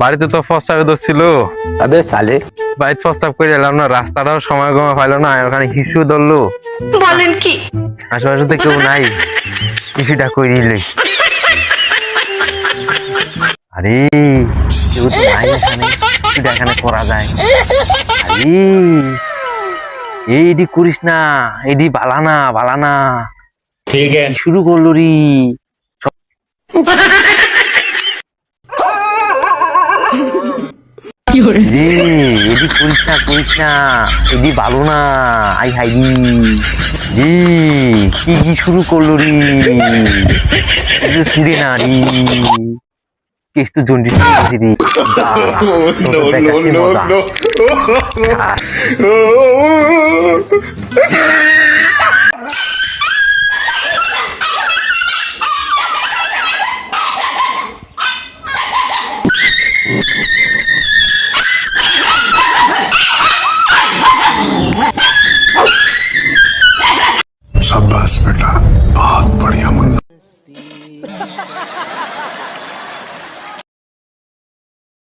বাড়িতে তো প্রস্তাব ছিল। अबे साले বাড়িতে প্রস্তাব করে এলাম না, রাস্তাটাও সময় কমে পাইলো না, ওখানে হিসু ধরলো। বলেন কি? আশেপাশে তো কেউ নাই, হিসুটা করে নিলে। আরে কেউ তো নাই এখানে, হিসুটা এখানে করা যায়। আরে এইডি করিস না, এইডি বালানা বালানা। ठीक है শুরু করলো রে। রে এডি করিস না এডি ভালো না। আই হাই রে কি কি শুরু করলো রে, ছুড়ে না রে, কেস তো জন্ডিস রে। शाबाश बेटा बहुत बढ़िया मुन्ना